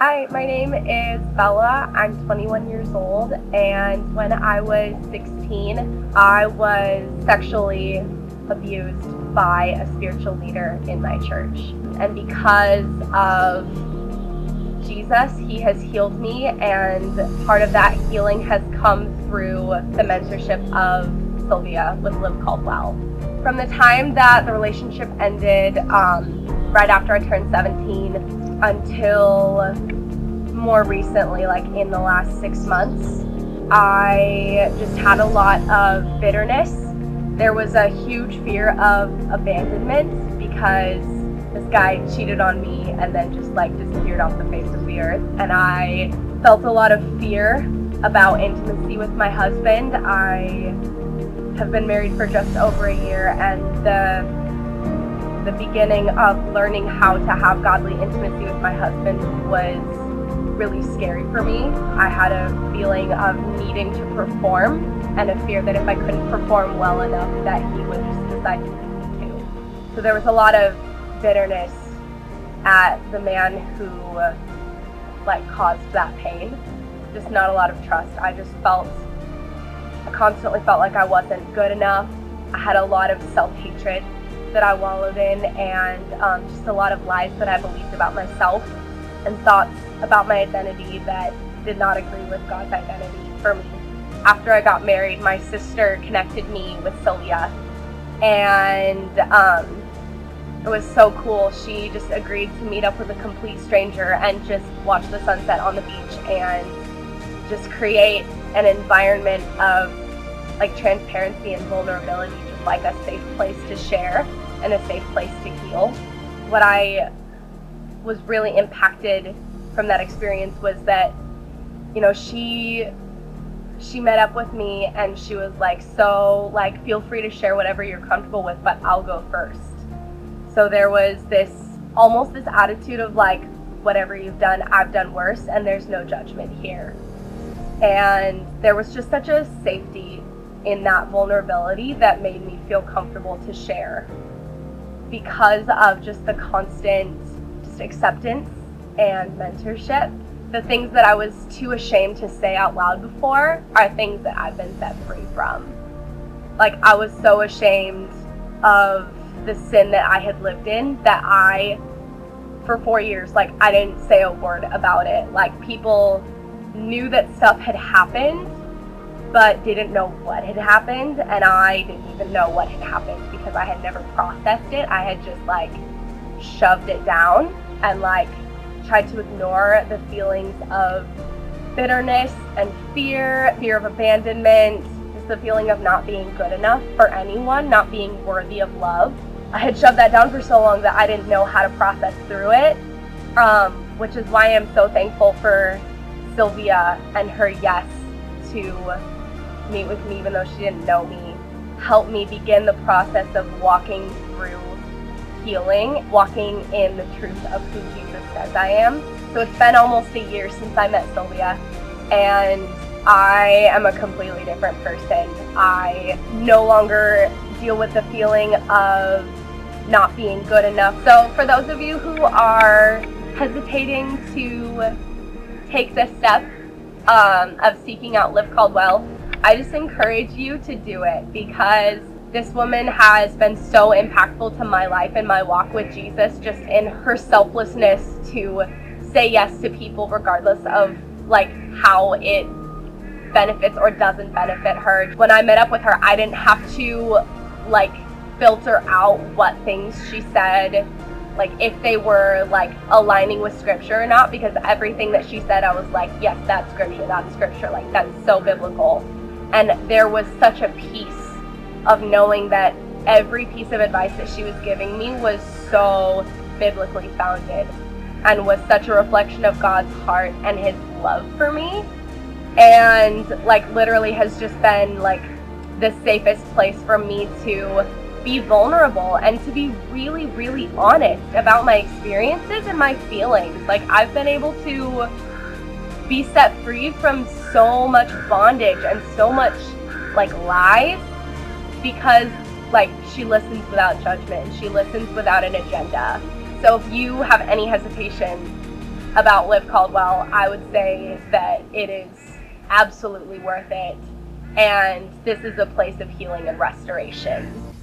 Hi, my name is Bella. I'm 21 years old, and when I was 16, I was sexually abused by a spiritual leader in my church. And because of Jesus, he has healed me, and part of that healing has come through the mentorship of Sylvia with Live Caldwell. From the time that the relationship ended, right after I turned 17, until more recently, like in the last 6 months, I just had a lot of bitterness. There was a huge fear of abandonment because this guy cheated on me and then just disappeared off the face of the earth. And I felt a lot of fear about intimacy with my husband. I have been married for just over a year, and the beginning of learning how to have godly intimacy with my husband was really scary for me. I had a feeling of needing to perform and a fear that if I couldn't perform well enough that he would just decide to leave me too. So there was a lot of bitterness at the man who caused that pain. Just not a lot of trust. I constantly felt like I wasn't good enough. I had a lot of self-hatred that I wallowed in, and just a lot of lies that I believed about myself and thoughts about my identity that did not agree with God's identity for me. After I got married, my sister connected me with Sylvia, and it was so cool. She just agreed to meet up with a complete stranger and just watch the sunset on the beach and just create an environment of transparency and vulnerability, just like a safe place to share and a safe place to heal. What I was really impacted from that experience was that, she met up with me and she was feel free to share whatever you're comfortable with, but I'll go first. So there was this attitude of whatever you've done, I've done worse, and there's no judgment here. And there was just such a safety in that vulnerability that made me feel comfortable to share, because of just the constant acceptance and mentorship. The things that I was too ashamed to say out loud before are things that I've been set free from. I was so ashamed of the sin that I had lived in that for 4 years, I didn't say a word about it. People knew that stuff had happened, but didn't know what had happened, and I didn't even know what had happened because I had never processed it. I had just shoved it down and tried to ignore the feelings of bitterness and fear of abandonment, just the feeling of not being good enough for anyone, not being worthy of love. I had shoved that down for so long that I didn't know how to process through it, which is why I'm so thankful for Sylvia and her yes to meet with me, even though she didn't know me, helped me begin the process of walking through healing, walking in the truth of who Jesus says I am. So it's been almost a year since I met Sylvia, and I am a completely different person. I no longer deal with the feeling of not being good enough. So for those of you who are hesitating to take this step of seeking out Live Caldwell, I just encourage you to do it, because this woman has been so impactful to my life and my walk with Jesus, just in her selflessness to say yes to people regardless of how it benefits or doesn't benefit her. When I met up with her, I didn't have to filter out what things she said, if they were aligning with scripture or not, because everything that she said, I was yes, that's scripture, that's so biblical. And there was such a peace of knowing that every piece of advice that she was giving me was so biblically founded and was such a reflection of God's heart and his love for me, and literally has just been the safest place for me to be vulnerable and to be really, really honest about my experiences and my feelings. I've been able to be set free from so much bondage and so much lies, because she listens without judgment. She listens without an agenda. So if you have any hesitation about Live Caldwell, I would say that it is absolutely worth it. And this is a place of healing and restoration.